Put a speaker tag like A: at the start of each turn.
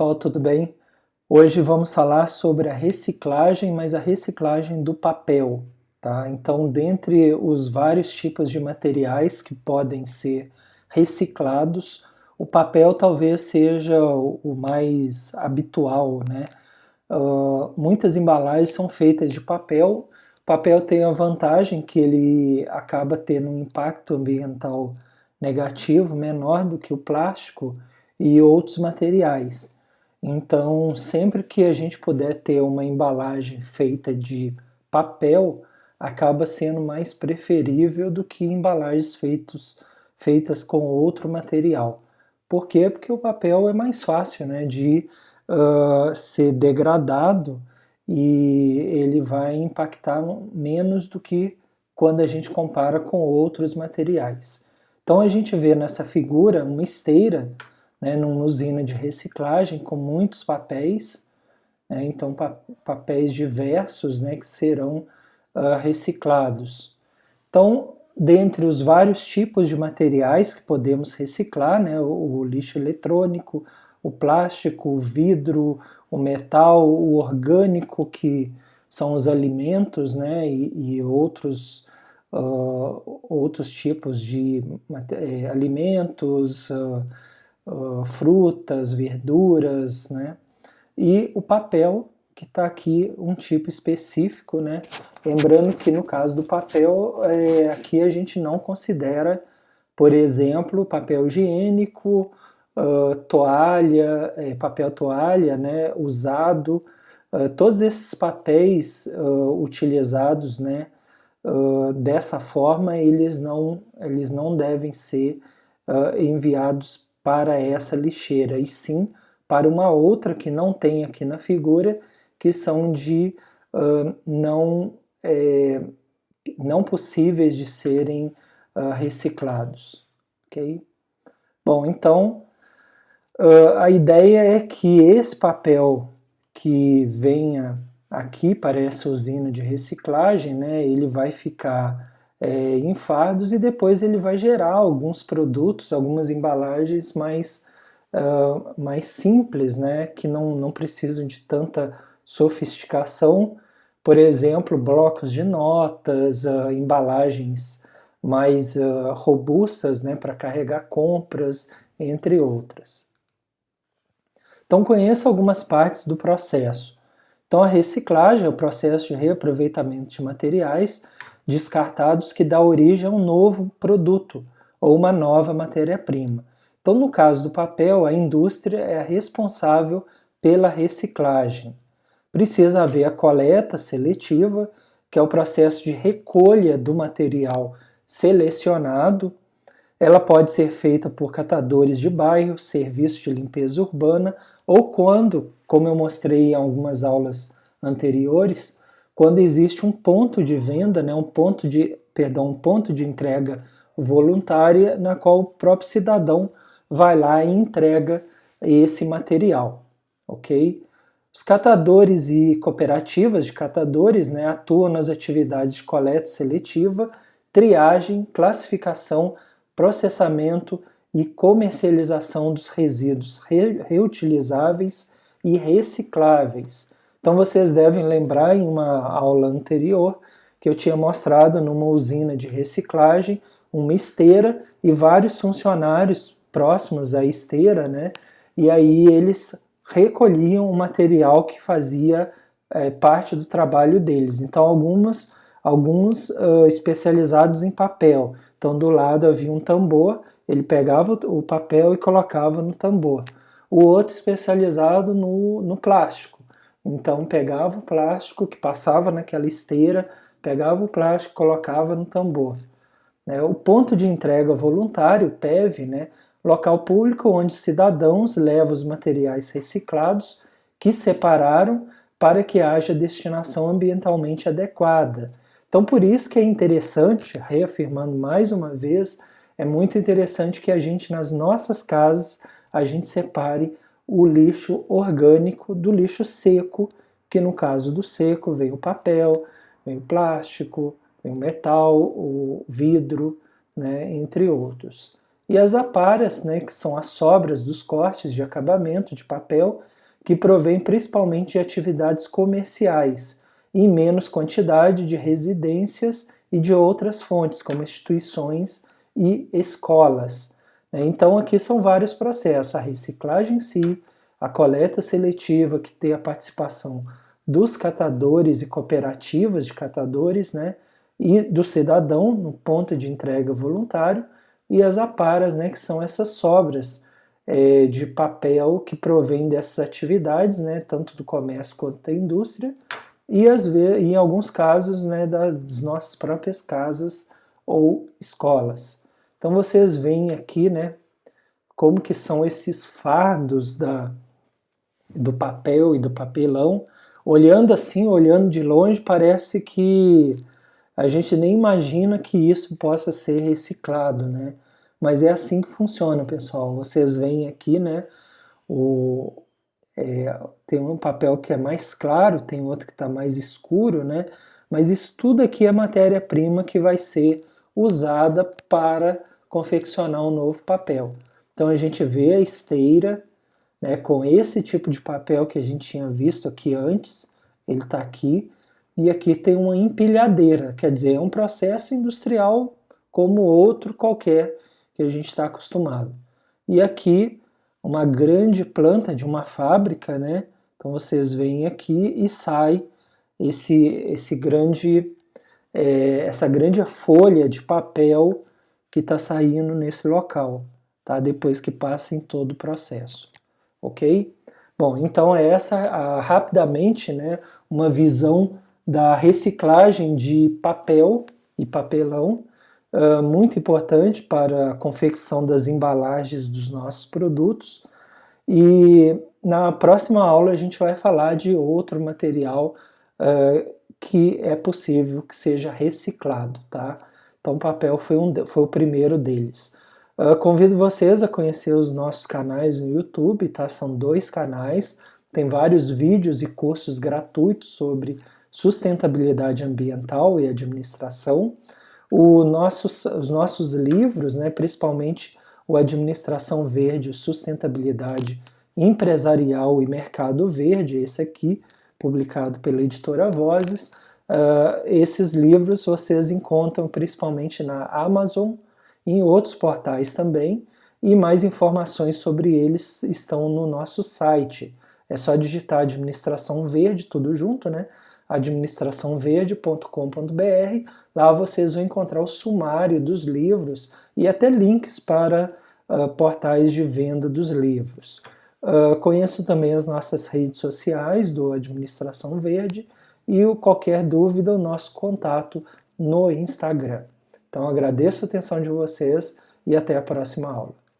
A: Pessoal, tudo bem? Hoje vamos falar sobre a reciclagem, mas a reciclagem do papel, tá? Então, dentre os vários tipos de materiais que podem ser reciclados, o papel talvez seja o mais habitual, né? Muitas embalagens são feitas de papel. O papel tem a vantagem que ele acaba tendo um impacto ambiental negativo menor do que o plástico e outros materiais. Então, sempre que a gente puder ter uma embalagem feita de papel, acaba sendo mais preferível do que embalagens feitas com outro material. Por quê? Porque o papel é mais fácil, né, de ser degradado e ele vai impactar menos do que quando a gente compara com outros materiais. Então a gente vê nessa figura uma esteira, né, numa usina de reciclagem com muitos papéis, né, então papéis diversos, né, que serão reciclados. Então, dentre os vários tipos de materiais que podemos reciclar, né, o lixo eletrônico, o plástico, o vidro, o metal, o orgânico, que são os alimentos, né, e outros tipos de alimentos, frutas, verduras, né, e o papel, que está aqui um tipo específico, né? Lembrando que no caso do papel, aqui a gente não considera, por exemplo, papel higiênico, toalha, papel toalha, né, usado, todos esses papéis utilizados, né, dessa forma, eles não devem ser enviados para essa lixeira, e sim para uma outra que não tem aqui na figura, que são de não possíveis de serem reciclados. Okay? Bom, então a ideia é que esse papel que venha aqui para essa usina de reciclagem, né, ele vai ficar em fardos e depois ele vai gerar alguns produtos, algumas embalagens mais simples, né, que não precisam de tanta sofisticação. Por exemplo, blocos de notas, embalagens mais robustas, né, para carregar compras, entre outras. Então conheça algumas partes do processo. Então a reciclagem é o processo de reaproveitamento de materiais descartados que dá origem a um novo produto ou uma nova matéria-prima. Então no caso do papel, a indústria é a responsável pela reciclagem. Precisa haver a coleta seletiva, que é o processo de recolha do material selecionado. Ela pode ser feita por catadores de bairro, serviço de limpeza urbana, ou quando, como eu mostrei em algumas aulas anteriores, quando existe um ponto de venda, né, um ponto de entrega voluntária, na qual o próprio cidadão vai lá e entrega esse material, ok? Os catadores e cooperativas de catadores, né, atuam nas atividades de coleta seletiva, triagem, classificação, processamento e comercialização dos resíduos reutilizáveis e recicláveis. Então vocês devem lembrar em uma aula anterior que eu tinha mostrado numa usina de reciclagem uma esteira e vários funcionários próximos à esteira, né? E aí eles recolhiam o material que fazia parte do trabalho deles. Então alguns especializados em papel. Então do lado havia um tambor, ele pegava o papel e colocava no tambor. O outro especializado no plástico. Então pegava o plástico que passava naquela esteira, pegava o plástico e colocava no tambor. O ponto de entrega voluntário, PEV, né, local público onde cidadãos levam os materiais reciclados que separaram para que haja destinação ambientalmente adequada. Então, por isso que é interessante, reafirmando mais uma vez, é muito interessante que a gente, nas nossas casas, a gente separe o lixo orgânico do lixo seco, que no caso do seco vem o papel, vem o plástico, vem o metal, o vidro, né, entre outros. e as aparas, né, que são as sobras dos cortes de acabamento de papel, que provém principalmente de atividades comerciais, em menos quantidade de residências e de outras fontes, como instituições e escolas. Então aqui são vários processos, a reciclagem em si, a coleta seletiva, que tem a participação dos catadores e cooperativas de catadores, né, e do cidadão no ponto de entrega voluntário, e as aparas, né, que são essas sobras de papel que provém dessas atividades, né, tanto do comércio quanto da indústria, e em alguns casos, né, das nossas próprias casas ou escolas. Então vocês veem aqui, né, como que são esses fardos do papel e do papelão. Olhando assim, olhando de longe, parece que a gente nem imagina que isso possa ser reciclado, né? Mas é assim que funciona, pessoal. Vocês veem aqui, né? Tem um papel que é mais claro, tem outro que está mais escuro, né? Mas isso tudo aqui é matéria-prima que vai ser usada para confeccionar um novo papel. Então a gente vê a esteira, né, com esse tipo de papel que a gente tinha visto aqui antes, ele está aqui, e aqui tem uma empilhadeira, quer dizer, é um processo industrial como outro qualquer que a gente está acostumado. E aqui, uma grande planta de uma fábrica, né? Então vocês veem aqui e sai essa grande folha de papel que está saindo nesse local, tá? Depois que passa em todo o processo, ok? Bom, então rapidamente, né, uma visão da reciclagem de papel e papelão, muito importante para a confecção das embalagens dos nossos produtos. E na próxima aula a gente vai falar de outro material que é possível que seja reciclado, tá? Então o papel foi o primeiro deles. Convido vocês a conhecer os nossos canais no YouTube, tá? São 2 canais, tem vários vídeos e cursos gratuitos sobre sustentabilidade ambiental e administração. Os nossos livros, né, principalmente o Administração Verde, Sustentabilidade Empresarial e Mercado Verde, esse aqui, publicado pela editora Vozes. Esses livros vocês encontram principalmente na Amazon e em outros portais também, e mais informações sobre eles estão no nosso site. É só digitar Administração Verde, tudo junto, né? administraçãoverde.com.br. Lá vocês vão encontrar o sumário dos livros e até links para portais de venda dos livros. Conheço também as nossas redes sociais do Administração Verde e qualquer dúvida, o nosso contato no Instagram. Então agradeço a atenção de vocês e até a próxima aula.